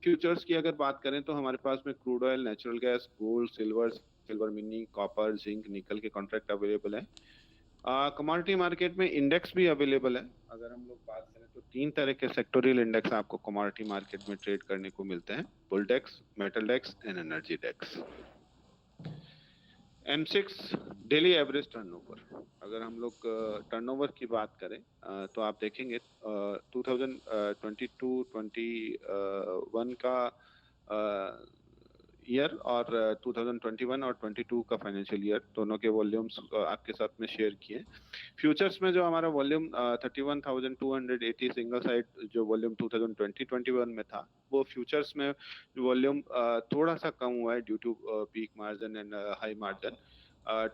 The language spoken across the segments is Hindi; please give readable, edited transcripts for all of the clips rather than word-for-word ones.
फ्यूचर्स की अगर बात करें तो हमारे पास में crude oil, natural gas, gold, silver, silver mini, copper, zinc, निकल के कॉन्ट्रैक्ट अवेलेबल है। कमोडिटी मार्केट में इंडेक्स भी अवेलेबल है। अगर हम लोग बात करें तो तीन तरह के सेक्टोरियल इंडेक्स आपको कमोडिटी मार्केट में ट्रेड करने को मिलते हैं: Bulldex, Metldex and Enrgdex. M6 daily average turnover, अगर हम लोग टर्नओवर की बात करें तो आप देखेंगे 2022 21 का ईयर और 2021 और 22 का फाइनेंशियल ईयर दोनों के वॉल्यूम्स आपके साथ में शेयर किए। फ्यूचर्स में जो हमारा वॉल्यूम 31,280 सिंगल साइड जो वॉल्यूम 2020-21 में था, वो फ्यूचर्स में वॉल्यूम थोड़ा सा कम हुआ है due to peak margin and high margin.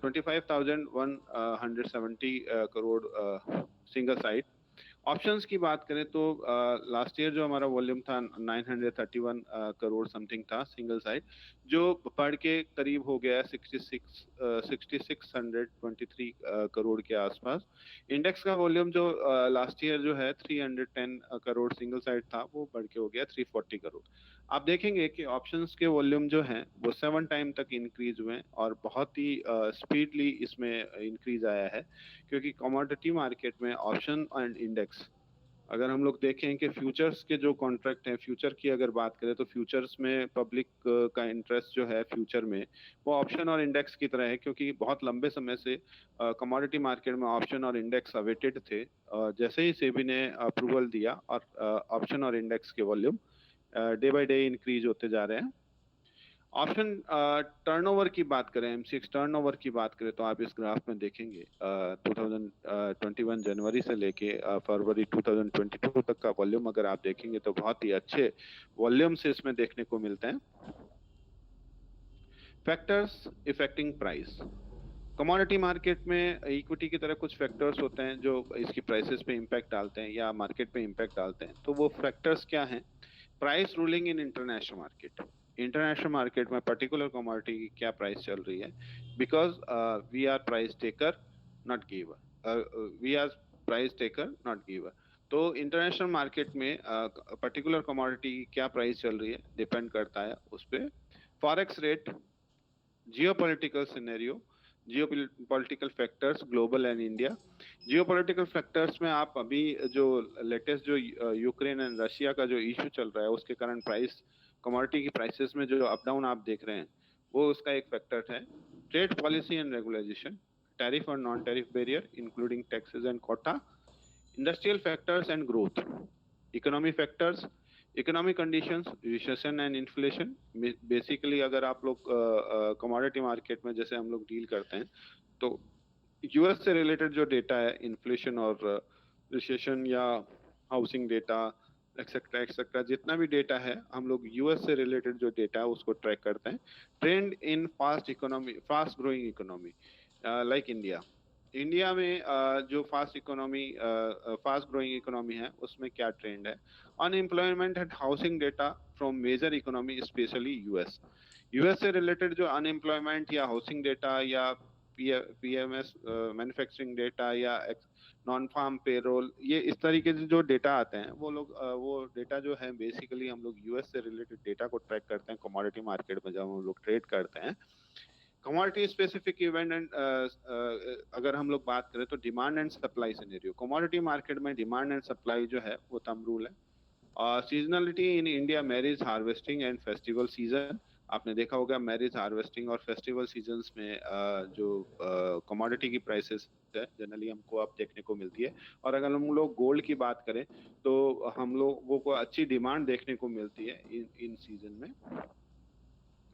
25,170 crore single side. Options की बात करें तो लास्ट ईयर जो हमारा वॉल्यूम था 931 करोड़ समथिंग था सिंगल साइड, जो बढ़ के करीब हो गया है 6623 करोड़ के आसपास। इंडेक्स का वॉल्यूम जो लास्ट ईयर जो है 310 करोड़ सिंगल साइड था, वो बढ़ के हो गया 340 करोड़। आप देखेंगे कि ऑप्शंस के वॉल्यूम जो हैं वो 7 टाइम तक इंक्रीज हुए हैं और बहुत ही स्पीडली इसमें इंक्रीज आया है, क्योंकि कमोडिटी मार्केट में ऑप्शन एंड इंडेक्स, अगर हम लोग देखें कि फ्यूचर्स के जो कॉन्ट्रैक्ट हैं, फ्यूचर की अगर बात करें तो फ्यूचर्स में पब्लिक का इंटरेस्ट जो है फ्यूचर में, वो ऑप्शन और इंडेक्स की तरह है, क्योंकि बहुत लंबे समय से कमोडिटी मार्केट में ऑप्शन और इंडेक्स अवेटेड थे। जैसे ही सेबी ने अप्रूवल दिया और ऑप्शन और इंडेक्स के volume day by day increase होते जा रहे हैं। ऑप्शन टर्नओवर की बात करें, M6 टर्नओवर की बात करें तो आप इस ग्राफ में देखेंगे 2021 जनवरी से लेके फरवरी 2022 तक का वॉल्यूम अगर आप देखेंगे तो बहुत ही अच्छे वॉल्यूम से इसमें देखने को मिलते हैं। Factors affecting price, commodity market में इक्विटी की तरह कुछ फैक्टर्स होते हैं जो इसकी प्राइसेस पे इम्पैक्ट डालते हैं या मार्केट पे इम्पैक्ट डालते हैं। तो वो फैक्टर्स क्या हैं? Price ruling in international market, international market में पर्टिकुलर कमोडिटी की क्या प्राइस चल रही है, because we are price taker not giver, we are price taker not giver. तो इंटरनेशनल मार्केट में पर्टिकुलर कमोडिटी की क्या प्राइस चल रही है डिपेंड करता है उस पर। Forex rate, geopolitical scenario, geopolitical factors global and India. Geopolitical factors में आप अभी जो लेटेस्ट जो यूक्रेन एंड रशिया का जो इशू चल रहा है उसके कारण प्राइस, कमोडिटी की प्राइसेस में जो अप डाउन आप देख रहे हैं, वो उसका एक फैक्टर है। Trade policy and regulation, tariff और non tariff barrier including taxes and quota. Industrial factors and growth, economy factors, economic conditions, recession and inflation. Basically अगर आप लोग कमोडिटी मार्केट में जैसे हम लोग डील करते हैं तो यूएस से रिलेटेड जो डेटा है, इन्फ्लेशन और रिसेशन या हाउसिंग डेटा एक्सेट्रा एक्सेट्रा, जितना भी डेटा है हम लोग यूएस से रिलेटेड जो डेटा है उसको ट्रैक करते हैं। Trend in fast economy, fast growing economy like India, India में जो फास्ट ग्रोइंग इकोनॉमी है उसमें क्या ट्रेंड है। Unemployment and housing data from major economy specially US, US से रिलेटेड जो अनएम्प्लॉयमेंट या हाउसिंग डेटा या पीएमएस मैन्युफैक्चरिंग डेटा या नॉन फार्म पेरोल, ये इस तरीके से जो डेटा आते हैं वो लोग वो डेटा जो है बेसिकली हम लोग यूएस से रिलेटेड डेटा को ट्रैक करते हैं कमोडिटी मार्केट में जब हम लोग ट्रेड करते हैं। कमोडिटी स्पेसिफिक इवेंट एंड अगर हम लोग बात करें तो demand and supply scenario, commodity market में डिमांड एंड सप्लाई जो है वो थंब रूल है। Seasonality in India, marriage, harvesting and festival season, आपने देखा होगा मैरिज, हार्वेस्टिंग और फेस्टिवल सीजन्स में जो कमोडिटी की प्राइसेस है जनरली हमको अब देखने को मिलती है। और अगर हम लोग गोल्ड की बात करें तो हम लोगों को अच्छी डिमांड देखने को मिलती है इन सीजन में।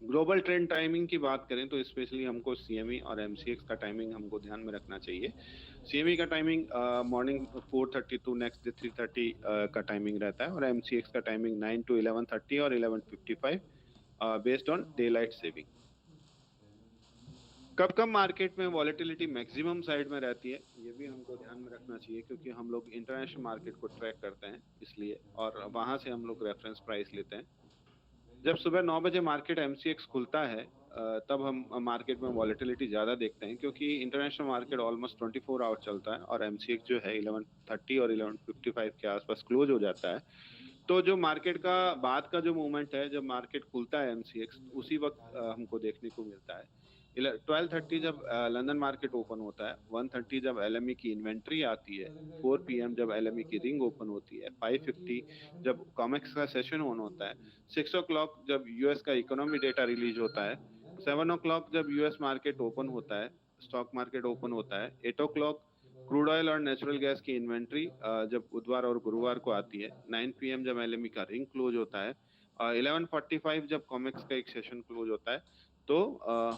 ग्लोबल ट्रेंड टाइमिंग की बात करें तो स्पेशली हमको सीएमई और एमसीएक्स का टाइमिंग हमको ध्यान में रखना चाहिए। सीएमई का timing morning 4:30 to next day 3:30 का टाइमिंग रहता है और एमसीएक्स का टाइमिंग 9 to 11:30 और 11:55 based on day light saving. कब कब मार्केट में वॉलेटिलिटी मैक्सिमम साइड में रहती है ये भी हमको ध्यान में रखना चाहिए, क्योंकि हम लोग इंटरनेशनल मार्केट को ट्रैक करते हैं इसलिए, और वहां से हम लोग रेफरेंस प्राइस लेते हैं। जब सुबह 9 बजे मार्केट एमसीएक्स खुलता है तब हम मार्केट में वॉलेटिलिटी ज़्यादा देखते हैं, क्योंकि इंटरनेशनल मार्केट ऑलमोस्ट 24 आवर चलता है और एमसीएक्स जो है 11:30 और 11:55 के आसपास क्लोज हो जाता है। तो जो मार्केट का बाद का जो मूवमेंट है, जब मार्केट खुलता है एमसीएक्स, उसी वक्त हमको देखने को मिलता है। 12:30 जब लंदन मार्केट ओपन होता है, 1:30 जब एलएमई की इन्वेंट्री आती है, 4 PM जब एलएमई की रिंग ओपन होती है, 5:50 जब कॉमेक्स का सेशन ऑन होता है, 6 o'clock जब यूएस का इकोनॉमी डेटा रिलीज होता है, 7 o'clock जब यूएस मार्केट ओपन होता है, स्टॉक मार्केट ओपन होता है, 8 o'clock क्रूड ऑयल और नेचुरल गैस की इन्वेंट्री जब बुधवार और गुरुवार को आती है, 9 PM जब एलएमई का रिंग क्लोज होता है, 11:45 जब कॉमेक्स का एक सेशन क्लोज होता है, तो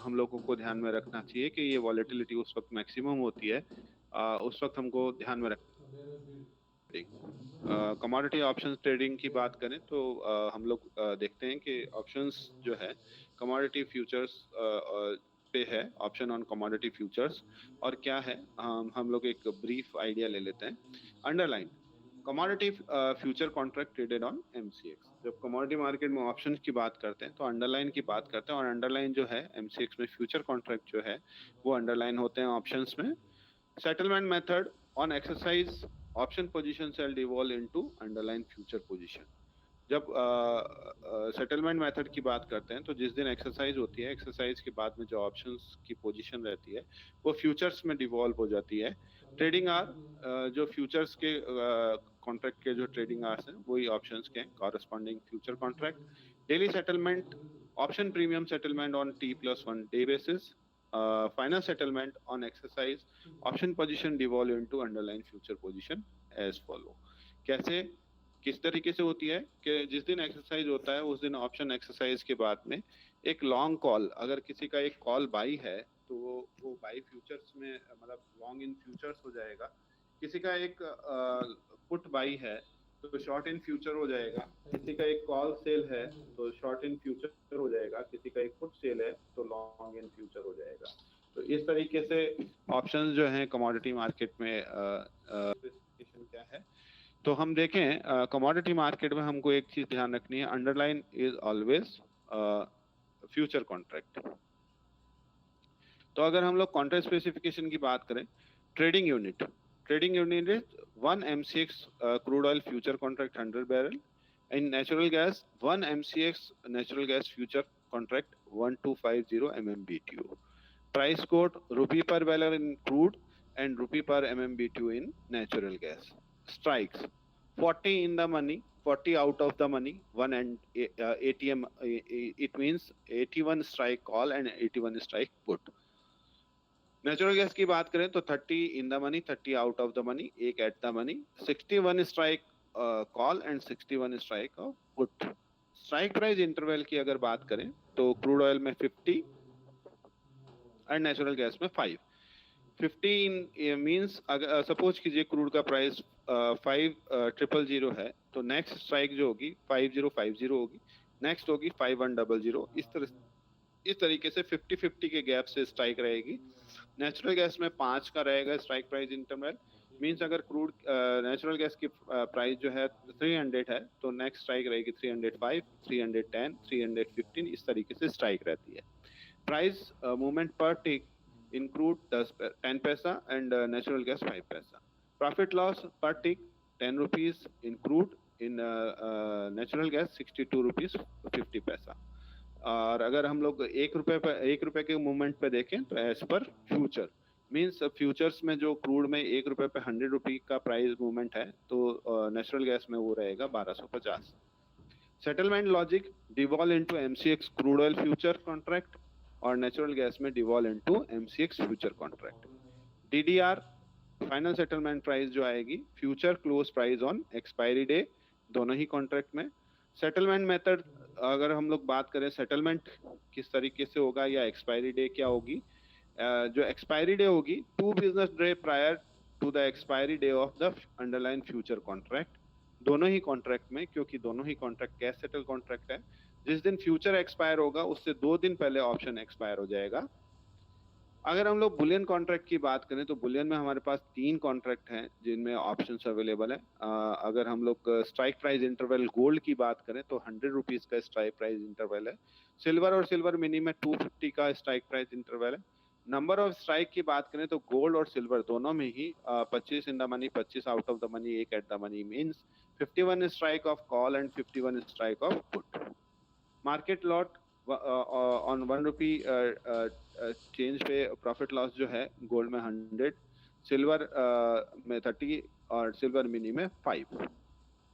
हम लोगों को ध्यान में रखना चाहिए कि ये वॉलेटिलिटी उस वक्त मैक्सिमम होती है, उस वक्त हमको ध्यान में कमोडिटी ऑप्शंस ट्रेडिंग की बात करें तो हम लोग देखते हैं कि ऑप्शंस जो है कमोडिटी फ्यूचर्स पे है, ऑप्शन ऑन कमोडिटी फ्यूचर्स। और क्या है, हम लोग एक ब्रीफ आइडिया ले लेते हैं। Underline commodity future contract traded on MCX. जब कमोडिटी मार्केट में ऑप्शंस की बात करते हैं तो अंडरलाइन की बात करते हैं, और अंडरलाइन जो है एमसीएक्स में फ्यूचर कॉन्ट्रैक्ट जो है वो अंडरलाइन होते हैं ऑप्शंस में। Settlement method on exercise option position cell devolve into underline future position. जब सेटलमेंट मेथड की बात करते हैं तो जिस दिन एक्सरसाइज होती है, एक्सरसाइज के बाद में जो ऑप्शंस की पोजीशन रहती है वो फ्यूचर्स में डिवॉल्व हो जाती है। ट्रेडिंग आवर जो फ्यूचर्स के कॉन्ट्रैक्ट के जो ट्रेडिंग आवर्स हैं वही ऑप्शंस के corresponding future contract. Daily settlement option premium settlement on T+1 day basis. Final settlement on exercise option position devolve into underline future position as follow. कैसे, किस तरीके से होती है कि जिस दिन एक्सरसाइज होता है उस दिन ऑप्शन एक्सरसाइज के बाद में एक लॉन्ग कॉल, अगर किसी का एक कॉल बाई है तो वो बाई फ्यूचर्स में, मतलब लॉन्ग इन फ्यूचर्स हो जाएगा। किसी का एक पुट बाई है तो शॉर्ट इन फ्यूचर हो जाएगा। किसी का एक कॉल सेल है तो शॉर्ट इन फ्यूचर हो जाएगा। किसी का एक पुट सेल है तो लॉन्ग इन फ्यूचर हो जाएगा। तो इस तरीके से ऑप्शंस जो हैं कमोडिटी मार्केट में स्पेसिफिकेशन क्या है। तो हम देखें कमोडिटी मार्केट में हमको एक चीज ध्यान रखनी है, underline is always future contract. तो अगर हम लोग कॉन्ट्रैक्ट स्पेसिफिकेशन की बात करें, trading unit is 1 MCX crude oil future contract 100 barrel, in natural gas 1 MCX natural gas future contract 1250 MMBTU। Price code rupee per barrel in crude and rupee per MMBTU in natural gas. Strikes 40 in the money, 40 out of the money, 1 and ATM, it means 81 strike call and 81 strike put. Natural gas की बात करें तो 30 इन the money, 30 out of the money, 1 eight the money, 61 strike call and 61 strike of put. Strike price interval की अगर बात करें तो क्रूड ऑयल में 50 एंड नेचुरल गैस में 5। 15 मींस अगर सपोज कीजिए क्रूड का प्राइस 5000 है तो नेक्स्ट स्ट्राइक जो होगी 5050 होगी, नेक्स्ट होगी 5100। इस तरीके से 50-50 के गैप से स्ट्राइक रहेगी। नेचुरल गैस में 5 का रहेगा स्ट्राइक प्राइस इंटरवल। मींस अगर क्रूड नेचुरल गैस की प्राइस जो है 300 है तो नेक्स्ट स्ट्राइक रहेगी 305, 310, 315, इस तरीके से स्ट्राइक रहती है। प्राइस मूवमेंट पर टिक in crude 10 paisa and natural gas 5 paisa. Profit loss per tick 10 rupees in crude, in natural gas 62 rupees 50 पैसा। और अगर हम लोग 1 रुपए के मूवमेंट पे देखें तो as per future means futures में जो क्रूड में 1 रुपए पे 100 रुपी का प्राइस मूवमेंट है तो नेचुरल गैस में वो रहेगा 1250। Settlement logic devolve into MCX crude oil future contract और नेचुरल गैस में devolve into MCX future contract. DDR final settlement price जो आएगी future close price on expiry day, दोनों ही कॉन्ट्रैक्ट में। सेटलमेंट मेथड अगर हम लोग बात करें सेटलमेंट किस तरीके से होगा या एक्सपायरी डे क्या होगी, जो एक्सपायरी डे होगी 2 business day prior to the expiry day of the underline future contract, दोनों ही कॉन्ट्रैक्ट में, क्योंकि दोनों ही कॉन्ट्रैक्ट कैश सेटल कॉन्ट्रैक्ट है। जिस दिन फ्यूचर एक्सपायर होगा उससे 2 दिन पहले ऑप्शन एक्सपायर हो जाएगा। अगर हम लोग बुलियन कॉन्ट्रैक्ट की बात करें तो बुलियन में हमारे पास 3 कॉन्ट्रैक्ट हैं जिनमें ऑप्शंस अवेलेबल है। अगर हम लोग स्ट्राइक प्राइस इंटरवल गोल्ड की बात करें तो 100 रुपीज का स्ट्राइक प्राइस इंटरवल है। सिल्वर और सिल्वर मिनी में 250 का स्ट्राइक प्राइस इंटरवल है। नंबर ऑफ स्ट्राइक की बात करें तो गोल्ड और सिल्वर दोनों में ही 25 in the money, 25 out of the money, एक at the money means 51 strike of call and 51 strike of put. Market lot on 1 rupee change पे प्रॉफिट लॉस जो है गोल्ड में 100, सिल्वर में 30 और सिल्वर मिनी में 5।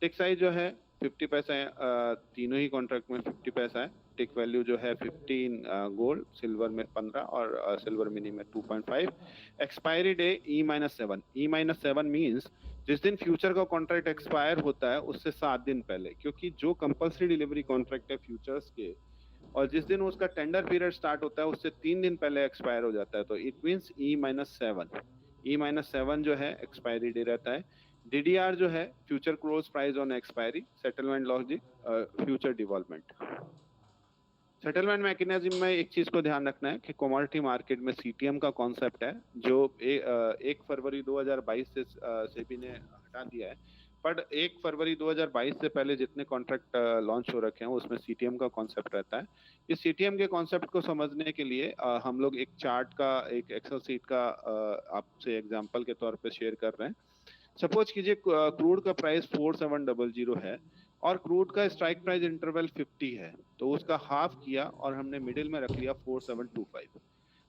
टिक साइज जो है 50 पैसा है, तीनों ही कॉन्ट्रैक्ट में 50 पैसा है। टिक वैल्यू जो है 15 गोल्ड, सिल्वर में 15 और सिल्वर मिनी में 2.5। Expiry day E-7। E-7 means जिस दिन फ्यूचर का कॉन्ट्रैक्ट एक्सपायर होता है उससे 7 दिन पहले, क्योंकि जो कंपल्सरी डिलीवरी कॉन्ट्रैक्ट है फ्यूचर्स के और जिस दिन उसका टेंडर पीरियड स्टार्ट होता है उससे 3 दिन पहले एक्सपायर हो जाता है, तो इट मींस E-7। E-7 जो है एक्सपायरी डे रहता है। DDR जो है future close price on expiry, settlement logic, future devolvement. Settlement mechanism में एक चीज को ध्यान रखना है कि कमोडिटी मार्केट में सीटीएम का कॉन्सेप्ट है जो 1 फरवरी 2022 से सेबी ने हटा दिया है, पर 1 फरवरी 2022 से पहले जितने कॉन्ट्रैक्ट लॉन्च हो रखे हैं उसमें सीटीएम का कॉन्सेप्ट रहता है। इस सीटीएम के कॉन्सेप्ट को समझने के लिए हम लोग एक चार्ट का, एक एक्सेल सीट का आपसे एग्जांपल के तौर पे शेयर कर रहे हैं। सपोज कीजिए क्रूड का प्राइस 4700 है और क्रूड का स्ट्राइक प्राइस इंटरवल 50 है, तो उसका हाफ किया और हमने मिडिल में रख लिया 4725।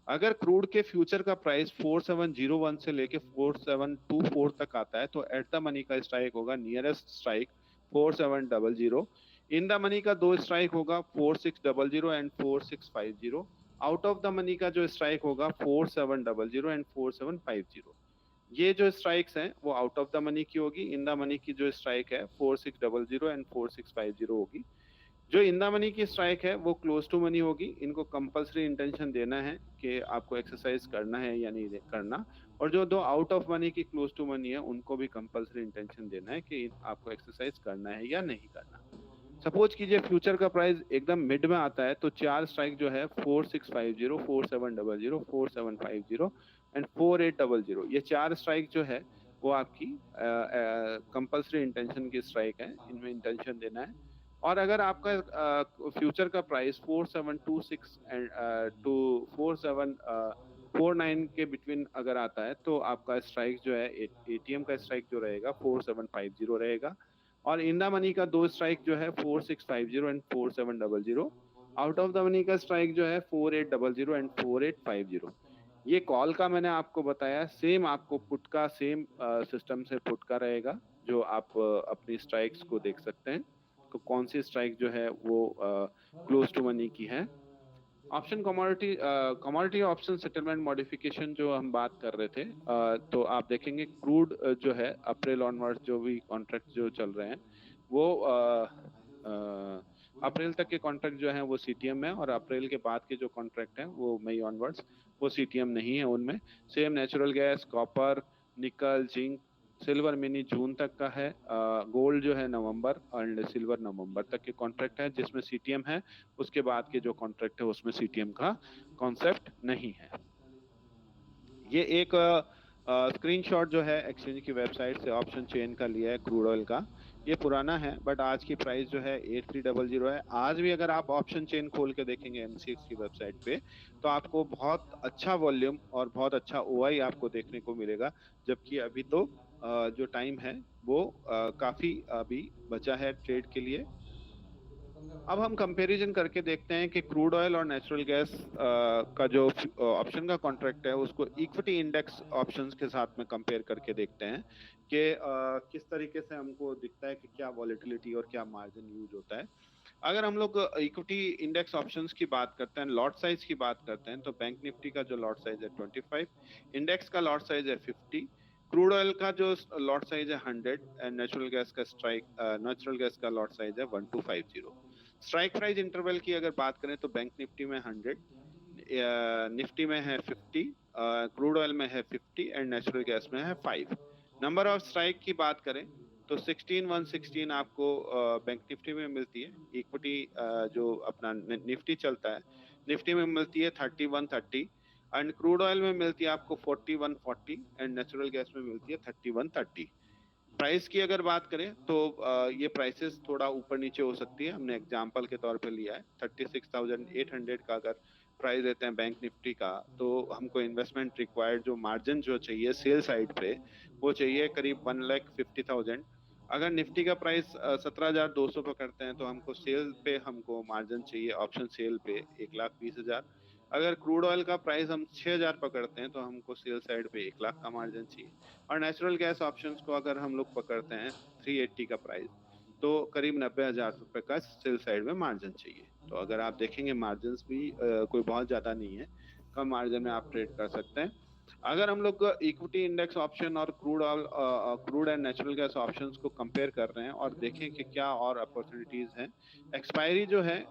अगर क्रूड के फ्यूचर का प्राइस 4701 से लेके 4724 तक आता है तो एट द मनी का स्ट्राइक होगा nearest strike 4700। In the money का दो स्ट्राइक होगा 4600 and 4650। Out of the money का जो स्ट्राइक होगा 4700 एंड 4750। ये जो स्ट्राइक्स हैं वो आउट ऑफ द मनी की होगी। इन द मनी की जो स्ट्राइक है 4600 एंड 4650 होगी। जो इन द मनी की स्ट्राइक है वो क्लोज टू मनी होगी। इनको कंपल्सरी इंटेंशन देना है कि आपको एक्सरसाइज करना है या नहीं करना, और जो दो आउट ऑफ मनी की क्लोज टू मनी है उनको भी कंपल्सरी इंटेंशन देना है कि आपको एक्सरसाइज करना है या नहीं करना। सपोज कीजिए फ्यूचर का प्राइस एकदम मिड में आता है तो चार स्ट्राइक जो है 4650, 4700, 4750 एंड 4800, ये चार स्ट्राइक जो है वो आपकी कंपल्सरी इंटेंशन की स्ट्राइक है, इनमें इंटेंशन देना है। और अगर आपका फ्यूचर का प्राइस 4726 एंड टू 4749 के बिटवीन अगर आता है तो आपका स्ट्राइक जो है एटीएम का स्ट्राइक जो रहेगा 4750 रहेगा। और इन द मनी का दो स्ट्राइक जो है 4650 and 4700। Out of the money का स्ट्राइक जो है 4800 एंड 4850। ये कॉल का मैंने आपको बताया, सेम आपको पुट का सेम सिस्टम से पुट का रहेगा जो आप अपनी स्ट्राइक्स को देख सकते हैं। तो कौन सी स्ट्राइक जो है वो क्लोज टू मनी की है। Option commodity option settlement modification जो हम बात कर रहे थे, तो आप देखेंगे क्रूड जो है अप्रैल ऑनवर्ड्स जो भी कॉन्ट्रैक्ट जो चल रहे हैं वो अप्रैल तक के कॉन्ट्रैक्ट जो हैं वो सीटीएम में, और अप्रैल के बाद के जो कॉन्ट्रैक्ट हैं वो मई ऑनवर्ड्स वो सीटीएम नहीं है उनमें। सेम नेचुरल गैस, कॉपर, निकल, जिंक, सिल्वर मिनी जून तक का है। गोल्ड जो है नवंबर और सिल्वर नवंबर तक के कॉन्ट्रैक्ट है जिसमें सीटीएम है। उसके बाद के जो कॉन्ट्रैक्ट है उसमें सीटीएम का कॉन्सेप्ट नहीं है। ये एक स्क्रीनशॉट जो है एक्सचेंज की वेबसाइट से ऑप्शन चेन का लिया है क्रूड ऑयल का। ये पुराना है बट आज की प्राइस जो है 8300 है। आज भी अगर आप ऑप्शन चेन खोल के देखेंगे एमसीएक्स की वेबसाइट पे तो आपको बहुत अच्छा वॉल्यूम और बहुत अच्छा ओआई आपको देखने को मिलेगा, जबकि अभी तो जो टाइम है वो काफी अभी बचा है ट्रेड के लिए। अब हम कंपैरिजन करके देखते हैं कि क्रूड ऑयल और नेचुरल गैस का जो ऑप्शन का कॉन्ट्रैक्ट है उसको इक्विटी इंडेक्स ऑप्शंस के साथ में कंपेयर करके देखते हैं कि किस तरीके से हमको दिखता है कि क्या वॉलेटिलिटी और क्या मार्जिन यूज होता है। अगर हम लोग इक्विटी इंडेक्स ऑप्शंस की बात करते हैं, लॉट साइज की बात करते हैं, तो बैंक निफ्टी का जो लॉट साइज है 25, इंडेक्स का लॉट साइज है 50, क्रूड ऑयल का जो लॉट साइज है 100 एंड नेचुरल गैस का लॉट साइज है 1250। स्ट्राइक प्राइस इंटरवल की अगर बात करें तो बैंक निफ्टी में 100, निफ्टी में है 50, क्रूड ऑयल में है 50 एंड नेचुरल गैस में है 5। नंबर ऑफ स्ट्राइक की बात करें तो 16116 आपको बैंक निफ्टी में मिलती है। इक्विटी जो अपना निफ्टी चलता है निफ्टी में मिलती है 3130 एंड क्रूड ऑयल में मिलती है आपको 4140 एंड नेचुरल गैस में मिलती है 3130। प्राइस की अगर बात करें तो ये प्राइसेस थोड़ा ऊपर नीचे हो सकती है। हमने एग्जांपल के तौर पे लिया है 36,800 का अगर प्राइस देते हैं बैंक निफ्टी का, तो हमको इन्वेस्टमेंट रिक्वायर्ड जो मार्जिन जो चाहिए सेल साइड पे, वो चाहिए करीब 1,50,000। अगर निफ्टी का प्राइस 17,200 पे करते हैं तो हमको सेल पे हमको मार्जिन चाहिए ऑप्शन सेल पे 1,20,000। अगर क्रूड ऑयल का प्राइस हम 6,000 पकड़ते हैं तो हमको सेल साइड पे 1,00,000 का मार्जिन चाहिए। और नेचुरल गैस ऑप्शंस को अगर हम लोग पकड़ते हैं 380 का प्राइस, तो करीब 90,000 रुपए का सेल साइड में मार्जिन चाहिए। तो अगर आप देखेंगे मार्जिन भी कोई बहुत ज्यादा नहीं है, कम मार्जिन में आप ट्रेड कर सकते हैं। अगर हम लोग इक्विटी इंडेक्स ऑप्शन और crude and natural gas options को कंपेयर कर रहे हैं और देखें कि क्या और अपॉर्चुनिटीज हैं। एक्सपायरी जो है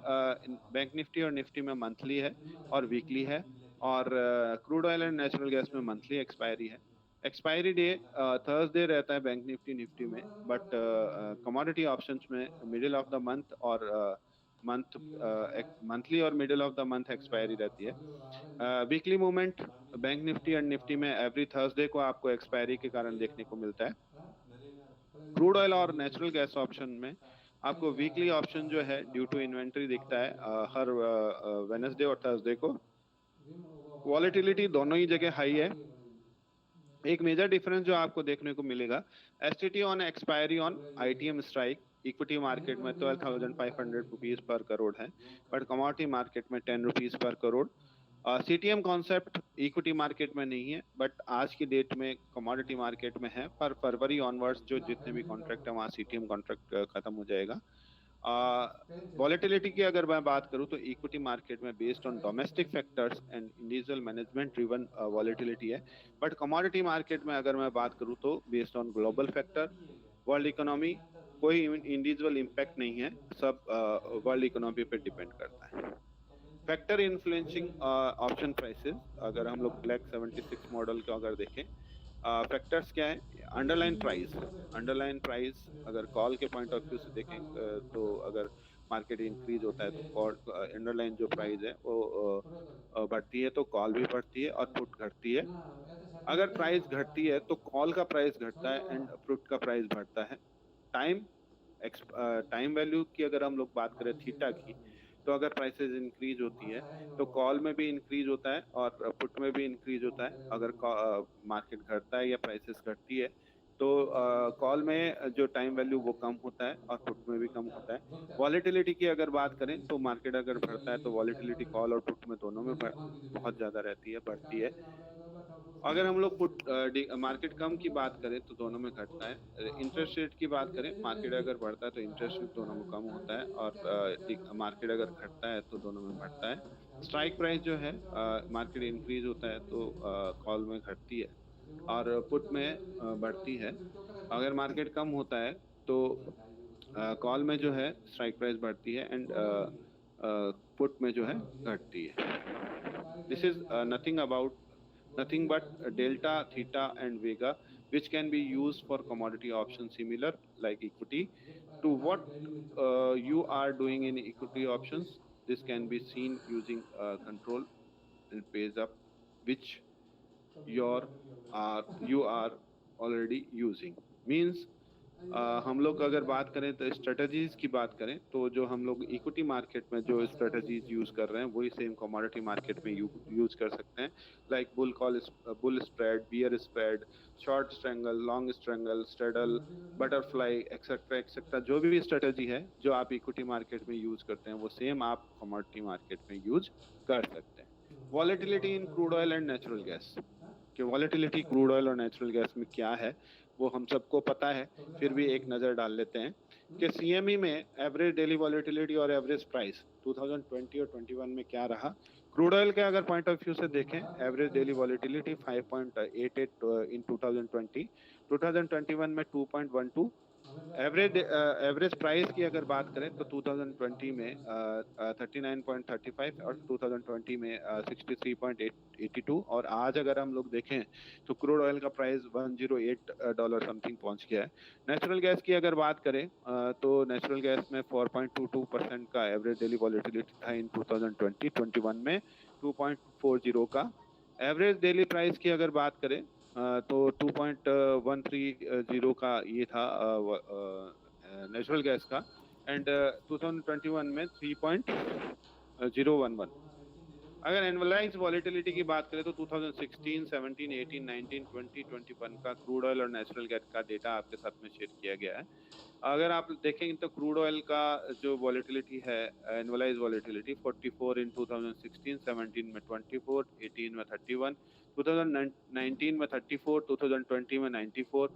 बैंक निफ्टी और निफ्टी में मंथली है और वीकली है, और crude oil and natural gas में मंथली एक्सपायरी है। एक्सपायरी डे थर्सडे रहता है बैंक निफ्टी निफ्टी में, बट कमोडिटी ऑप्शंस में मिडिल ऑफ द मंथ और मंथ मंथली और middle of the month expiry रहती है। Weekly movement bank Nifty and Nifty में एवरी थर्सडे को आपको एक्सपायरी के कारण देखने को मिलता है। क्रूड ऑयल और नेचुरल गैस ऑप्शन में आपको वीकली ऑप्शन जो है ड्यू टू इन्वेंट्री दिखता है हर वेनसडे और थर्सडे को। वॉलेटिलिटी दोनों ही जगह हाई है। एक मेजर डिफरेंस जो आपको देखने को मिलेगा, STT on expiry on ITM strike equity market में 12,500 रुपीज पर करोड़ है, बट कमोडिटी मार्केट में 10 rupees per crore. CTM concept equity market में नहीं है, बट आज की डेट में कमोडिटी मार्केट में है। पर फरवरी ऑनवर्ड्स जो जितने भी कॉन्ट्रैक्ट है वहाँ सीटीएम कॉन्ट्रैक्ट खत्म हो जाएगा। वॉलेटिलिटी की अगर मैं बात करूं तो इक्विटी मार्केट में based on domestic factors and individual management driven volatility है, बट कमोडिटी मार्केट में अगर मैं बात करूं तो based on global factor, world economy, कोई इंडिविजुअल इम्पैक्ट नहीं है, सब वर्ल्ड इकोनॉमी पे डिपेंड करता है। फैक्टर इन्फ्लुएंसिंग ऑप्शन प्राइसेस, अगर हम लोग ब्लैक 76 मॉडल को अगर देखें, फैक्टर्स क्या है? अंडरलाइन प्राइस अगर कॉल के पॉइंट ऑफ व्यू से देखें तो अगर मार्केट इंक्रीज होता है तो कॉल अंडरलाइन जो प्राइस है वो बढ़ती है तो कॉल भी बढ़ती है और पुट घटती है। अगर प्राइस घटती है तो कॉल का प्राइस घटता है एंड पुट का प्राइस बढ़ता है। टाइम टाइम वैल्यू की अगर हम लोग बात करें थीटा की, तो अगर प्राइसेस इंक्रीज होती है तो कॉल में भी इंक्रीज होता है और पुट में भी इंक्रीज होता है। अगर मार्केट घटता है या प्राइसेस घटती है तो कॉल में जो टाइम वैल्यू वो कम होता है और पुट में भी कम होता है। वॉलेटिलिटी की अगर बात करें तो मार्केट अगर बढ़ता है तो वॉलेटिलिटी कॉल और पुट में दोनों में बहुत ज्यादा रहती है, बढ़ती है। अगर हम लोग पुट मार्केट कम की बात करें तो दोनों में घटता है। इंटरेस्ट रेट की बात करें, मार्केट अगर बढ़ता है तो इंटरेस्ट रेट दोनों में कम होता है, और मार्केट अगर घटता है तो दोनों में बढ़ता है। स्ट्राइक प्राइस जो है मार्केट इंक्रीज होता है तो कॉल में घटती है और पुट में बढ़ती है। अगर मार्केट कम होता है तो कॉल में जो है स्ट्राइक प्राइस बढ़ती है एंड पुट में जो है घटती है। This is nothing but delta, theta and vega, which can be used for commodity options similar like equity. To what you are doing in equity options, this can be seen using control and page up, which you are already using. Means हम लोग अगर बात करें तो स्ट्रेटजीज की बात करें तो जो हम लोग इक्विटी मार्केट में जो स्ट्रेटजीज यूज कर रहे हैं वही सेम कमोडिटी मार्केट में यूज कर सकते हैं। Like bull spread, bear spread, short strangle, long strangle, straddle, butterfly etcetera etcetera, जो भी स्ट्रेटजी है जो आप इक्विटी मार्केट में यूज करते हैं वो सेम आप कमोडिटी मार्केट में यूज कर सकते हैं। Volatility in crude oil and natural gas, कि वॉलेटिलिटी क्रूड ऑयल और नेचुरल गैस में क्या है वो हम सबको पता है, फिर भी एक नज़र डाल लेते हैं कि सीएमई में एवरेज डेली वॉलेटिलिटी और एवरेज प्राइस 2020 और 21 में क्या रहा। क्रूड ऑयल के अगर पॉइंट ऑफ व्यू से देखें, एवरेज डेली वॉलेटिलिटी 5.88 इन 2020, 2021 में 2.12। एवरेज प्राइस की अगर बात करें तो 2020 में 39.35 और 2020 में 63.82, और आज अगर हम लोग देखें तो क्रूड ऑयल का प्राइस $108 समथिंग पहुंच गया है। नेचुरल गैस की अगर बात करें तो नेचुरल गैस में 4.22% का एवरेज डेली वॉलेटिलिटी था इन 2020-21 में 2.40 का। एवरेज डेली प्राइस की अगर बात करें तो 2.130 का ये था नेचुरल गैस का, एंड 2021 में 3.011। अगर एनुअलाइज वॉलेटिलिटी की बात करें तो 2016, 17, 18, 19, 20, 21 का क्रूड ऑयल और नेचुरल गैस का डेटा आपके साथ में शेयर किया गया है। अगर आप देखेंगे तो क्रूड ऑयल का जो वॉलेटिलिटी है, एनुअलाइज वॉलेटिलिटी 44 इन 2016, 17 में 24, 18 में 31, 2019 में 34, 2020 में 94,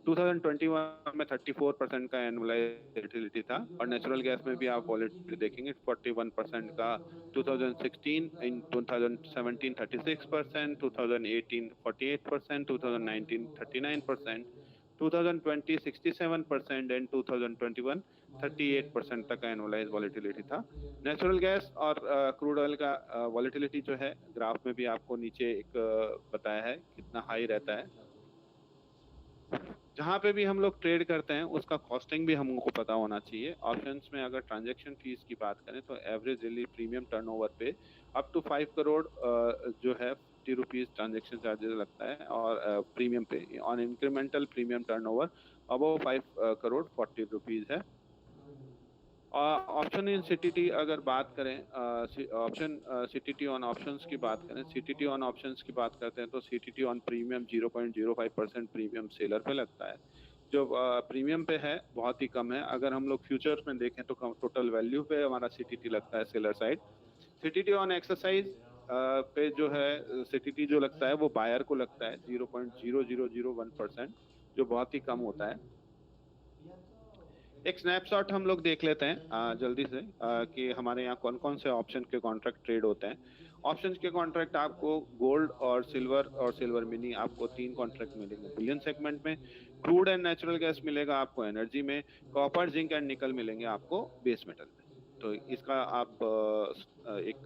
2021 में 34% का एनुअलाइज था। और नेचुरल गैस में भी आप वॉलेटिलिटी देखेंगे 41% का 2016, इन 2017 36%, 2018 48%, 2019 39%, 2020 67% एंड 2021 38% तक का एनुअलाइज वॉलेटिलिटी था। नेचुरल गैस और क्रूड ऑयल का वॉलेटिलिटी जो है ग्राफ में भी आपको नीचे एक बताया है कितना हाई रहता है। जहाँ पे भी हम लोग ट्रेड करते हैं उसका कॉस्टिंग भी हमको पता होना चाहिए। ऑप्शंस में अगर ट्रांजैक्शन फीस की बात करें तो एवरेज डेली प्रीमियम टर्नओवर पे अप टू 5 करोड़ जो है 50 रुपीज ट्रांजैक्शन चार्जेस लगता है। और प्रीमियम पे on incremental premium turnover above 5 crore 40 rupees है। ऑप्शन इन सीटीटी अगर बात करें, ऑप्शन सीटीटी ऑन ऑप्शंस की बात करें, सीटीटी ऑन ऑप्शंस की बात करते हैं तो CTT on premium 0.05% premium seller पे लगता है। जो प्रीमियम पे है बहुत ही कम है। अगर हम लोग फ्यूचर्स में देखें तो टोटल वैल्यू पे हमारा सीटीटी लगता है seller side. CTT on exercise पे जो है सीटीटी जो लगता है वो बायर को लगता है 0.0001%, जो बहुत ही कम होता है। एक स्नैपशॉट हम लोग देख लेते हैं जल्दी से कि हमारे यहाँ कौन कौन से ऑप्शन के कॉन्ट्रैक्ट ट्रेड होते हैं। ऑप्शन के कॉन्ट्रैक्ट आपको गोल्ड और सिल्वर मिनी आपको 3 कॉन्ट्रैक्ट मिलेंगे बुलियन सेगमेंट में। क्रूड एंड नेचुरल गैस मिलेगा आपको एनर्जी में। कॉपर, जिंक एंड निकल मिलेंगे आपको बेस मेटल में। तो इसका आप एक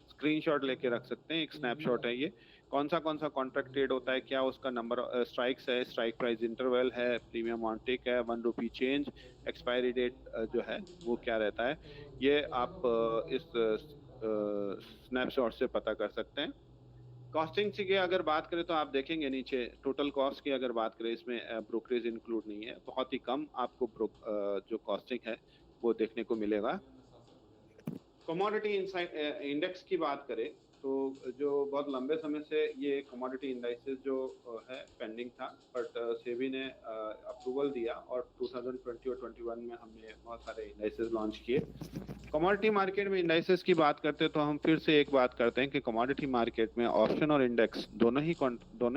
स्क्रीनशॉट लेके रख सकते हैं, एक स्नैपशॉट है ये। कौन सा कॉन्ट्रैक्ट ट्रेड होता है, क्या उसका नंबर स्ट्राइक्स है, स्ट्राइक प्राइस इंटरवल है, प्रीमियम ऑन टिक है, 1 रुपी चेंज, एक्सपायरी डेट जो है वो क्या रहता है, ये आप इस स्नैपशॉट से पता कर सकते हैं। कॉस्टिंग की अगर बात करें तो आप देखेंगे नीचे टोटल कॉस्ट की अगर बात करें, इसमें ब्रोकरेज इंक्लूड नहीं है। बहुत ही कम आपको जो कॉस्टिंग है वो देखने को मिलेगा। कमोडिटी इंडेक्स की बात करें तो जो बहुत लंबे समय से ये कमोडिटी इंडाइसेस जो है पेंडिंग था, बट सेबी ने अप्रूवल दिया और 2020 और 21 में हमने बहुत सारे इंडाइसेस लॉन्च किए। कमोडिटी मार्केट में इंडाइसेस की बात करते हैं तो हम फिर से एक बात करते हैं कि कमोडिटी मार्केट में ऑप्शन और इंडेक्स दोनों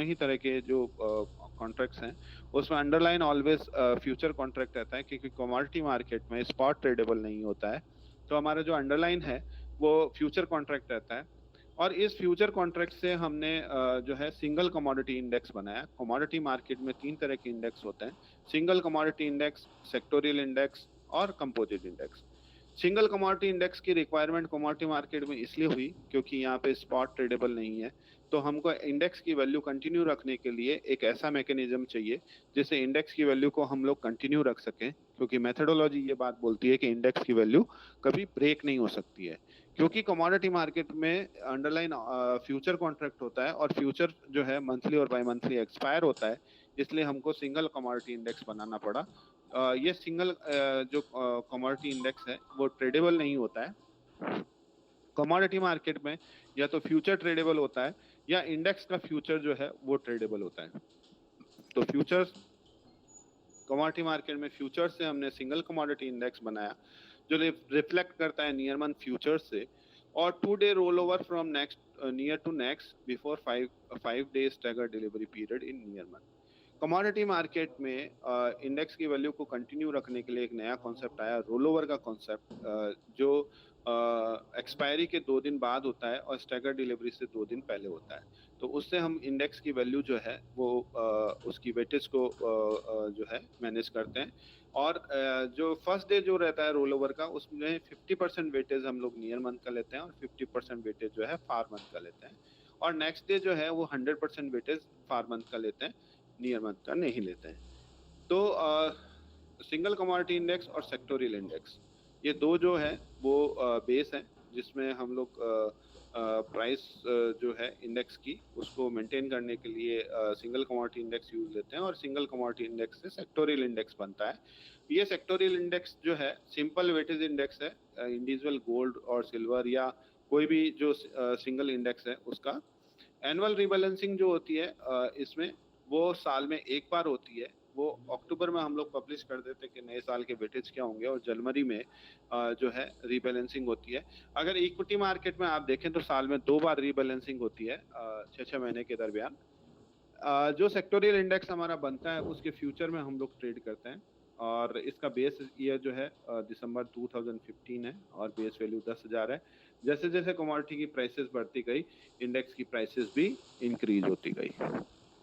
ही तरह के जो कॉन्ट्रैक्ट्स हैं उसमें अंडरलाइन ऑलवेज फ्यूचर कॉन्ट्रैक्ट रहता है, क्योंकि कमोडिटी मार्केट में स्पॉट ट्रेडेबल नहीं होता है। तो हमारा जो अंडरलाइन है वो फ्यूचर कॉन्ट्रैक्ट रहता है। और इस फ्यूचर कॉन्ट्रैक्ट से हमने जो है सिंगल कमोडिटी इंडेक्स बनाया। कमोडिटी मार्केट में 3 तरह के इंडेक्स होते हैं, single commodity index, sectorial index और composite index. Single commodity index की रिक्वायरमेंट कमोडिटी मार्केट में इसलिए हुई क्योंकि यहाँ पे स्पॉट ट्रेडेबल नहीं है। तो हमको इंडेक्स की वैल्यू कंटिन्यू रखने के लिए एक ऐसा मैकेनिज्म चाहिए जिससे इंडेक्स की वैल्यू को हम लोग कंटिन्यू रख सकें, क्योंकि मेथडोलॉजी ये बात बोलती है कि इंडेक्स की वैल्यू कभी ब्रेक नहीं हो सकती है। क्योंकि कमोडिटी मार्केट में अंडरलाइन फ्यूचर कॉन्ट्रैक्ट होता है और फ्यूचर जो है मंथली और बाई मंथली एक्सपायर होता है, इसलिए हमको सिंगल कमोडिटी इंडेक्स बनाना पड़ा। ये सिंगल जो कमोडिटी इंडेक्स है वो ट्रेडेबल नहीं होता है। कमोडिटी मार्केट में या तो फ्यूचर ट्रेडेबल होता है या इंडेक्स का फ्यूचर जो है वो ट्रेडेबल होता है। तो फ्यूचर्स कमोडिटी मार्केट में फ्यूचर से हमने सिंगल कमोडिटी इंडेक्स बनाया जो रिफ्लेक्ट करता है नियर मंथ फ्यूचर से, और 2 day roll over from next near to next before 5 days stagger delivery period in near month. Commodity market में इंडेक्स की वैल्यू को कंटिन्यू रखने के लिए एक नया कॉन्सेप्ट आया, रोल ओवर का कॉन्सेप्ट, जो एक्सपायरी के 2 दिन बाद होता है और स्टैगर डिलीवरी से 2 दिन पहले होता है। तो उससे हम इंडेक्स की वैल्यू जो है वो उसकी वेटेज को जो है मैनेज करते हैं। और जो फर्स्ट डे जो रहता है रोल ओवर का उसमें 50% वेटेज हम लोग नियर मंथ का लेते हैं और 50% वेटेज जो है फार मंथ का लेते हैं। और नेक्स्ट डे जो है वो 100% वेटेज फार मंथ का लेते हैं, नियर मंथ का नहीं लेते हैं। तो सिंगल कमोडिटी इंडेक्स और सेक्टोरियल इंडेक्स, ये दो जो है वो बेस है जिसमें हम लोग प्राइस जो है इंडेक्स की उसको मेंटेन करने के लिए सिंगल कमोडिटी इंडेक्स यूज लेते हैं, और सिंगल कमोडिटी इंडेक्स से सेक्टोरियल इंडेक्स बनता है। ये सेक्टोरियल इंडेक्स जो है सिंपल वेटेज इंडेक्स है। इंडिविजुअल गोल्ड और सिल्वर या कोई भी जो सिंगल इंडेक्स है उसका। एनुअल रीबैलेंसिंग जो होती है इसमें वो साल में एक बार होती है। वो अक्टूबर में हम लोग पब्लिश कर देते हैं कि नए साल के वेटेज क्या होंगे, और जनवरी में जो है रीबैलेंसिंग होती है। अगर इक्विटी मार्केट में आप देखें तो साल में 2 बार रीबैलेंसिंग होती है 6-6 महीने के दरमियान। जो सेक्टोरियल इंडेक्स हमारा बनता है उसके फ्यूचर में हम लोग ट्रेड करते हैं, और इसका बेस ईयर जो है दिसंबर 2015 है, और बेस वैल्यू 10,000 है। जैसे जैसे कमोडिटी की प्राइसेस बढ़ती गई, इंडेक्स की प्राइसेस भी इंक्रीज होती गई।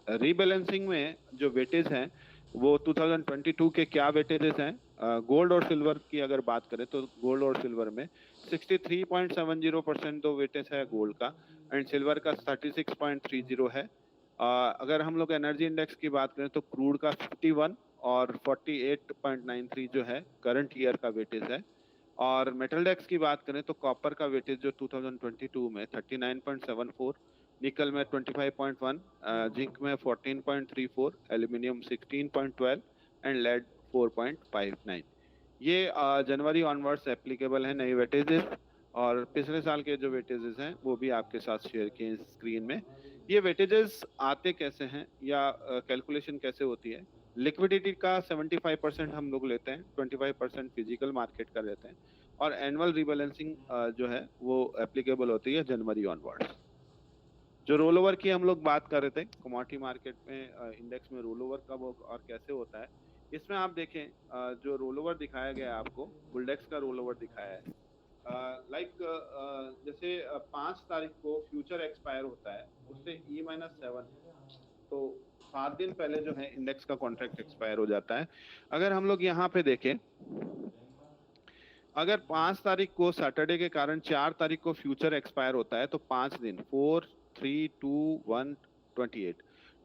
रीबैलेंसिंग में जो वेटेज हैं वो 2022 के क्या वेटेजेस हैं? गोल्ड और सिल्वर की अगर बात करें तो गोल्ड और सिल्वर में 63.70% तो वेटेज है गोल्ड का, एंड सिल्वर का 36.30 है। अगर हम लोग एनर्जी इंडेक्स की बात करें तो क्रूड का 51 और 48.93 जो है करंट ईयर का वेटेज है। और मेटल डेक्स की बात करें तो कॉपर का वेटेज जो 2022 में 39.74, निकल में 25.1, जिंक में 14.34, एल्यूमिनियम 16.12 एंड लेड 4.59। ये जनवरी ऑनवर्ड्स एप्लीकेबल है नए वेटेजेस, और पिछले साल के जो वेटेजेस हैं वो भी आपके साथ शेयर किए स्क्रीन में। ये वेटेजेस आते कैसे हैं या कैलकुलेशन कैसे होती है? लिक्विडिटी का 75% हम लोग लेते हैं, 25% फिजिकल मार्केट का लेते हैं, और एनुअल रीबैलेंसिंग जो है वो एप्लीकेबल होती है जनवरी ऑनवर्ड्स। जो रोल ओवर की हम लोग बात कर रहे थे, कमोडिटी मार्केट में इंडेक्स में रोल ओवर कब और कैसे होता है, इसमें आप देखें जो रोल ओवर दिखाया गया है आपको, बुलडेक्स का रोल ओवर दिखाया है। लाइक जैसे 5 तारीख को फ्यूचर एक्सपायर होता है, उससे E-7, तो 7 दिन पहले जो है इंडेक्स का कॉन्ट्रैक्ट एक्सपायर हो जाता है। अगर हम लोग यहाँ पे देखें, अगर 5 तारीख को सैटरडे के कारण 4 तारीख को फ्यूचर एक्सपायर होता है, तो 5 दिन 4, 3, 2, 1, 28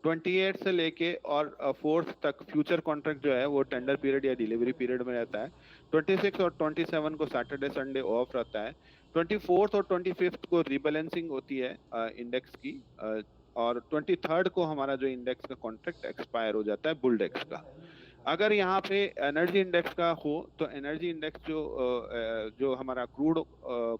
28 से लेके और 4th तक फ्यूचर कॉन्ट्रैक्ट जो है वो टेंडर पीरियड या डिलीवरी पीरियड में रहता है। 26 और 27 को सैटरडे संडे ऑफ रहता है। 24th और 25th को रीबैलेंसिंग होती है इंडेक्स की, और 23rd को हमारा जो इंडेक्स का कॉन्ट्रैक्ट एक्सपायर हो जाता है बुलडेक्स का। अगर यहाँ पे एनर्जी इंडेक्स का हो तो एनर्जी इंडेक्स जो हमारा क्रूड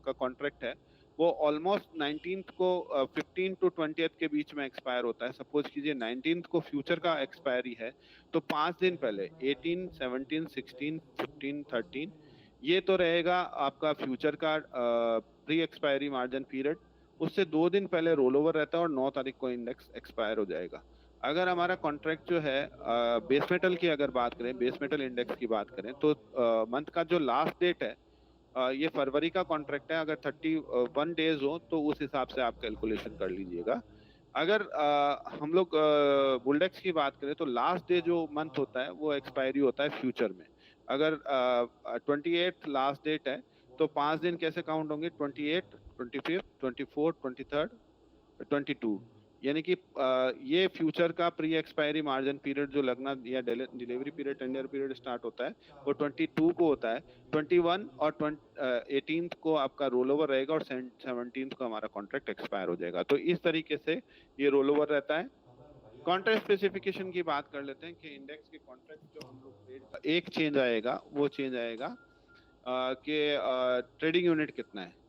का कॉन्ट्रैक्ट है वो ऑलमोस्ट 19th को 15 to 20th के बीच में एक्सपायर होता है। सपोज कीजिए 19th को फ्यूचर का एक्सपायरी है, तो 5 दिन पहले 18, 17, 16, 15, 13 ये तो रहेगा आपका फ्यूचर का प्री एक्सपायरी मार्जिन पीरियड। उससे 2 दिन पहले रोल ओवर रहता है और 9 तारीख को इंडेक्स एक्सपायर हो जाएगा। अगर हमारा कॉन्ट्रैक्ट जो है बेस मेटल की अगर बात करें, बेस मेटल इंडेक्स की बात करें, तो मंथ का जो लास्ट डेट है ये फरवरी का कॉन्ट्रैक्ट है। अगर 31 डेज हो तो उस हिसाब से आप कैलकुलेशन कर लीजिएगा। अगर हम लोग बुलडेक्स की बात करें तो लास्ट डे जो मंथ होता है वो एक्सपायरी होता है फ्यूचर में। अगर 28 लास्ट डेट है तो 5 दिन कैसे काउंट होंगे? 28, 25, 24, 23, 22, यानी कि ये फ्यूचर का प्री एक्सपायरी मार्जिन पीरियड जो लगना या delivery period tender period start होता है वो 22 को होता है। 21 और 18th को आपका रोल ओवर रहेगा, और 17th को हमारा कॉन्ट्रैक्ट एक्सपायर हो जाएगा। तो इस तरीके से ये रोल ओवर रहता है। कॉन्ट्रैक्ट स्पेसिफिकेशन की बात कर लेते हैं कि इंडेक्स के कॉन्ट्रैक्ट जो हम लोग ट्रेड, एक चेंज आएगा, वो चेंज आएगा कि ट्रेडिंग यूनिट कितना है।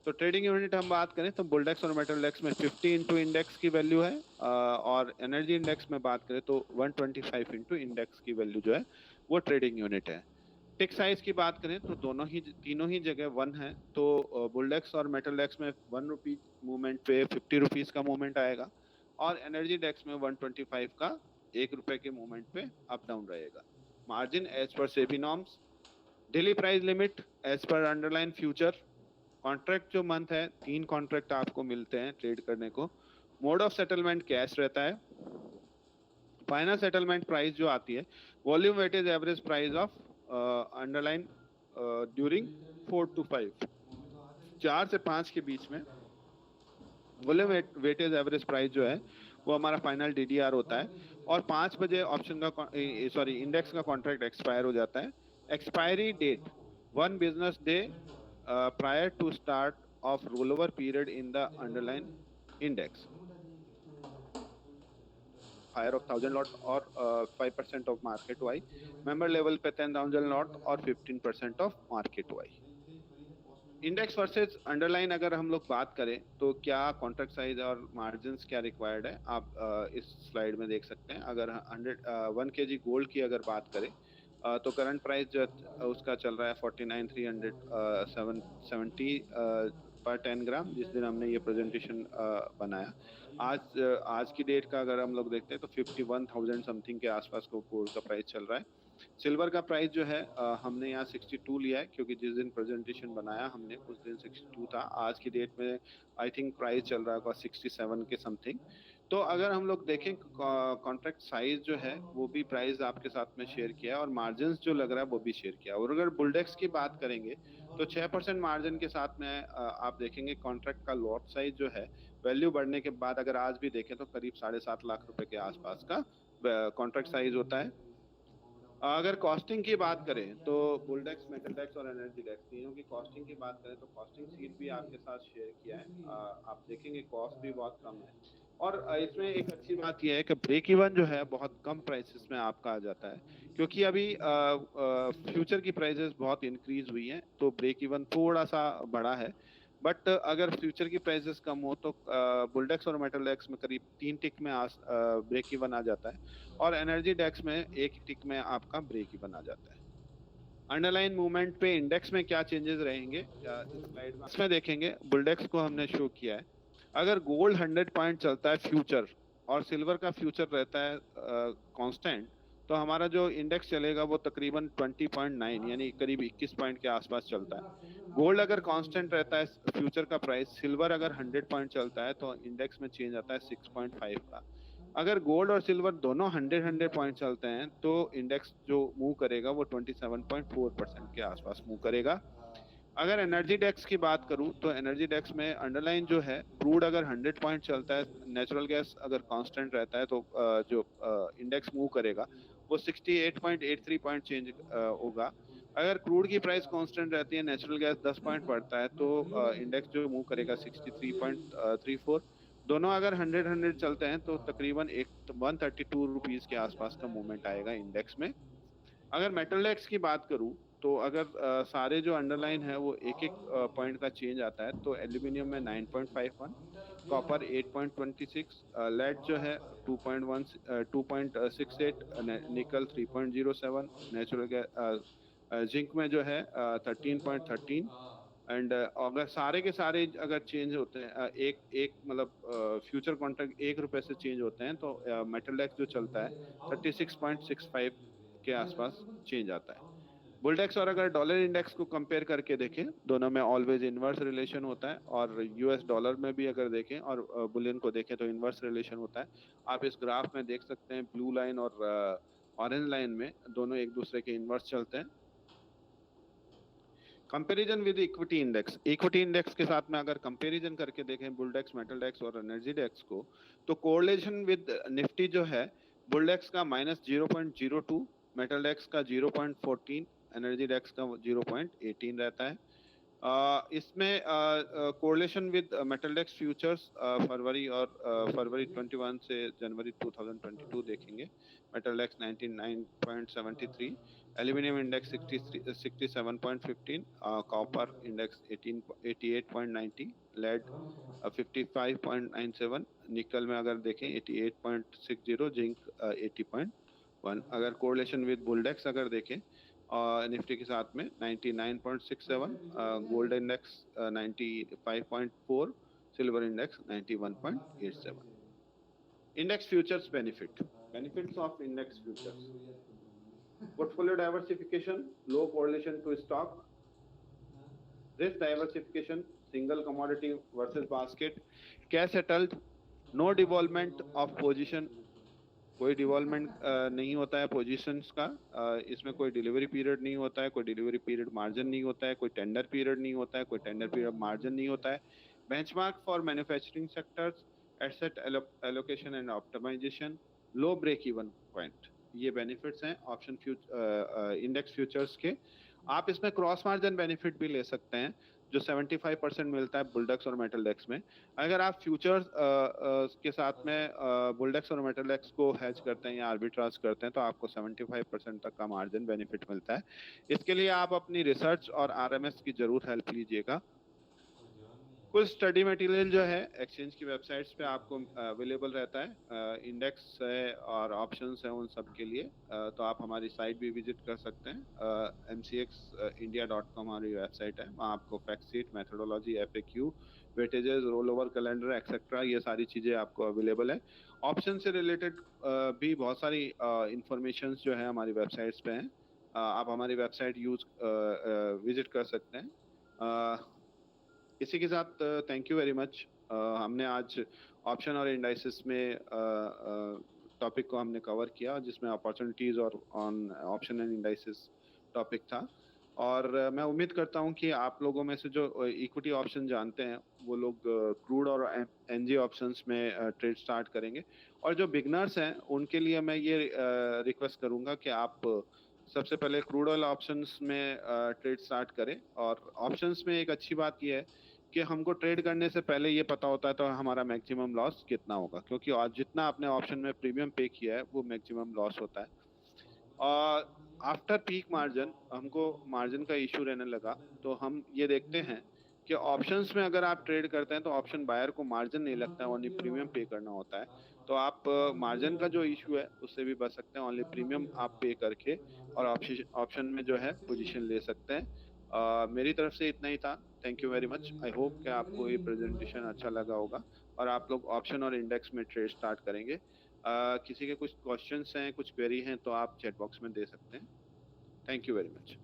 तो ट्रेडिंग यूनिट हम बात करें तो बुलडेक्स और मेटल डेक्स में 50 इंटू इंडेक्स की वैल्यू है, और एनर्जी इंडेक्स में बात करें तो 125 इंटू इंडेक्स की वैल्यू जो है वो ट्रेडिंग यूनिट है। टिक साइज की बात करें तो तीनों ही जगह 1 है। तो बुलडेक्स और मेटल डेक्स में 1 रुपी मूवमेंट पे 50 रुपीज का मूवमेंट आएगा, और एनर्जी डेक्स में 125 का 1 रुपए के मूवमेंट पे अप डाउन रहेगा। Margin as per SEBI norms, daily price limit as per underline future. Contract जो मंथ है 3 कॉन्ट्रैक्ट आपको मिलते हैं ट्रेड करने को। मोड ऑफ सेटलमेंट कैश रहता है। फाइनल सेटलमेंट प्राइस जो आती है, volume weightage average price of underline during 4 to 5, 4 से 5 के बीच में वॉल्यूम वेटेज एवरेज प्राइस जो है वो हमारा फाइनल DDR होता है। और 5 बजे ऑप्शन का इंडेक्स का कॉन्ट्रैक्ट एक्सपायर हो जाता है। Expiry date 1 business day prior to start of rollover period in the underlying index. Higher of 1000 lot or 5% of market Y, member level पे 10,000 lot और 15% of market Y। Index versus underline अगर हम लोग बात करें तो क्या कॉन्ट्रैक्ट साइज और मार्जिन्स क्या रिक्वायर्ड है, आप इस स्लाइड में देख सकते हैं। अगर 1 kg गोल्ड की अगर बात करें तो करंट प्राइस जो उसका चल रहा है 49,370 पर 10 ग्राम, जिस दिन हमने ये प्रेजेंटेशन बनाया। आज की डेट का अगर हम लोग देखते हैं तो 51,000 समथिंग के आसपास को गोल्ड का प्राइस चल रहा है। सिल्वर का प्राइस जो है हमने यहाँ 62 लिया है, क्योंकि जिस दिन प्रेजेंटेशन बनाया हमने उस दिन 62 था। आज की डेट में आई थिंक प्राइस चल रहा है 67 के समथिंग। तो अगर हम लोग देखें कॉन्ट्रैक्ट साइज जो है वो भी प्राइस आपके साथ में शेयर किया और मार्जिन जो लग रहा है वो भी शेयर किया। और अगर बुलडेक्स की बात करेंगे तो 6% मार्जिन के साथ में आप देखेंगे कॉन्ट्रैक्ट का लॉट साइज जो है वैल्यू बढ़ने के बाद अगर आज भी देखें तो करीब 7.5 लाख रुपए के आसपास का कॉन्ट्रैक्ट साइज होता है। अगर कॉस्टिंग की बात करें तो बुलडेक्स, मेटलडेक्स और एनर्जी डेक्स तीनों की कॉस्टिंग की बात करें तो कॉस्टिंग सीट भी आपके साथ शेयर किया है। आप देखेंगे कॉस्ट भी बहुत कम है। और इसमें एक अच्छी बात यह है कि ब्रेक इवन जो है बहुत कम प्राइसेस में आपका आ जाता है, क्योंकि अभी फ्यूचर की प्राइसेस बहुत इंक्रीज हुई हैं तो ब्रेक इवन थोड़ा सा बढ़ा है। बट अगर फ्यूचर की प्राइसेस कम हो तो बुलडेक्स और मेटलडेक्स में करीब 3 टिक में ब्रेक इवन आ जाता है और एनर्जी डेक्स में 1 टिक में आपका ब्रेक इवन आ जाता है। अंडरलाइन मूवमेंट पे इंडेक्स में क्या चेंजेस रहेंगे इस स्लाइड में इसमें देखेंगे। बुलडेक्स को हमने शो किया है। अगर गोल्ड 100 पॉइंट चलता है फ्यूचर और सिल्वर का फ्यूचर रहता है कांस्टेंट, तो हमारा जो इंडेक्स चलेगा वो तकरीबन 20.9 यानी करीब 21 पॉइंट के आसपास चलता है। गोल्ड अगर कांस्टेंट रहता है फ्यूचर का प्राइस, सिल्वर अगर 100 पॉइंट चलता है तो इंडेक्स में चेंज आता है 6.5 का। अगर गोल्ड और सिल्वर दोनों 100 पॉइंट चलते हैं तो इंडेक्स जो मूव करेगा वो 27.4% के आसपास मूव करेगा। अगर एनर्जी डेक्स की बात करूं तो एनर्जी डेक्स में अंडरलाइन जो है क्रूड अगर 100 पॉइंट चलता है, नेचुरल गैस अगर कांस्टेंट रहता है तो जो इंडेक्स मूव करेगा वो 68.83 पॉइंट चेंज होगा। अगर क्रूड की प्राइस कांस्टेंट रहती है, नेचुरल गैस 10 पॉइंट बढ़ता है तो इंडेक्स जो मूव करेगा 63.34। दोनों अगर 100 चलते हैं तो तकरीबन 132 रुपीज के आसपास का मूवमेंट आएगा इंडेक्स में। अगर मेटलडेक्स की बात करूं तो अगर सारे जो अंडरलाइन है वो एक एक पॉइंट का चेंज आता है तो एल्यूमिनियम में 9.51, कॉपर 8.26, लेड जो है 2.68, निकल 3.07, नेचुरल गैस जिंक में जो है 13.13। एंड अगर सारे के सारे अगर चेंज होते हैं एक एक मतलब फ्यूचर कॉन्ट्रैक्ट 1 रुपए से चेंज होते हैं तो मेटलडेक्स जो चलता है 36.65 के आसपास चेंज आता है। बुलडेक्स और अगर डॉलर इंडेक्स को कंपेयर करके देखें, दोनों में ऑलवेज इनवर्स रिलेशन होता है और यूएस डॉलर में भी अगर देखें और बुलियन को देखें तो इनवर्स रिलेशन होता है। आप इस ग्राफ में देख सकते हैं ब्लू लाइन और ऑरेंज लाइन में दोनों एक दूसरे के इनवर्स चलते हैं। Comparison with equity index, equity index के साथ में अगर कंपैरिजन करके देखें बुलडेक्स, मेटलडेक्स और एनर्जी डेक्स को, तो कोरिलेशन विद निफ्टी जो है बुलडेक्स का -0.02, मेटलडेक्स का 0.14, एनर्जी डेक्स का 0.18 रहता है। इसमें कोरिलेशन विद मेटलडेक्स फ्यूचर्स फरवरी 21 से जनवरी 2022 देखेंगे। Metldex 99.73, aluminium index 67.15, copper index 88.90, lead 55.97, nickel में अगर देखें 88.60, जिंक 80.1। अगर कोरिलेशन विद बुलडेक्स अगर देखें निफ्टी के साथ में 99.67, gold index 95.4, silver index 91.87। Index futures benefits of index futures: portfolio diversification, low correlation to stock, risk diversification, single commodity versus basket, cash settled, no devolvement of position, कोई डिवॉल्वमेंट नहीं होता है पोजीशंस का, इसमें कोई डिलीवरी पीरियड नहीं होता है, कोई डिलीवरी पीरियड मार्जिन नहीं होता है, कोई टेंडर पीरियड नहीं होता है, कोई टेंडर पीरियड मार्जिन नहीं होता है। Benchmark for manufacturing sectors, asset allocation and optimization, low break even point, ये बेनिफिट्स हैं ऑप्शन इंडेक्स फ्यूचर्स के। आप इसमें क्रॉस मार्जिन बेनिफिट भी ले सकते हैं, जो 75% मिलता है बुलडेक्स और मेटलडेक्स में। अगर आप फ्यूचर्स के साथ में बुलडेक्स और मेटलडेक्स को हेज करते हैं या आर्बिट्राज करते हैं तो आपको 75% तक का मार्जिन बेनिफिट मिलता है। इसके लिए आप अपनी रिसर्च और आरएमएस की जरूर हेल्प लीजिएगा। कुछ स्टडी मटेरियल जो है एक्सचेंज की वेबसाइट्स पे आपको अवेलेबल रहता है, इंडेक्स है और ऑप्शंस है उन सब के लिए। तो आप हमारी साइट भी विजिट कर सकते हैं, mcxindia.com हमारी वेबसाइट है। वहाँ आपको fact sheet, methodology, FAQ, weightages, roll over calendar etcetera ये सारी चीज़ें आपको अवेलेबल है। ऑप्शन से रिलेटेड भी बहुत सारी इंफॉर्मेशन जो है हमारी वेबसाइट्स पे हैं। आप हमारी वेबसाइट विजिट कर सकते हैं। इसी के साथ थैंक यू वेरी मच। हमने आज ऑप्शन और इंडाइसेस में टॉपिक को हमने कवर किया जिसमें अपॉर्चुनिटीज और on option and indices topic था। और मैं उम्मीद करता हूं कि आप लोगों में से जो इक्विटी ऑप्शन जानते हैं वो लोग क्रूड और एनजी ऑप्शंस में ट्रेड स्टार्ट करेंगे। और जो बिगनर्स हैं उनके लिए मैं ये रिक्वेस्ट करूंगा कि आप सबसे पहले क्रूड ऑयल ऑप्शंस में ट्रेड स्टार्ट करें। और ऑप्शंस में एक अच्छी बात यह है कि हमको ट्रेड करने से पहले ये पता होता है तो हमारा मैक्सिमम लॉस कितना होगा, क्योंकि आज जितना आपने ऑप्शन में प्रीमियम पे किया है वो मैक्सिमम लॉस होता है। और आफ्टर पीक मार्जिन हमको मार्जिन का इशू रहने लगा, तो हम ये देखते हैं कि ऑप्शंस में अगर आप ट्रेड करते हैं तो ऑप्शन बायर को मार्जिन नहीं लगता है, ओनली प्रीमियम पे करना होता है। तो आप मार्जिन का जो इशू है उससे भी बच सकते हैं, ओनली प्रीमियम आप पे करके और ऑप्शन में जो है पोजीशन ले सकते हैं। मेरी तरफ से इतना ही था। Thank you very much. I hope कि आपको ये प्रेजेंटेशन अच्छा लगा होगा और आप लोग ऑप्शन और इंडेक्स में ट्रेड स्टार्ट करेंगे। किसी के कुछ क्वेश्चंस हैं, कुछ क्वेरी हैं तो आप चैट बॉक्स में दे सकते हैं। Thank you very much.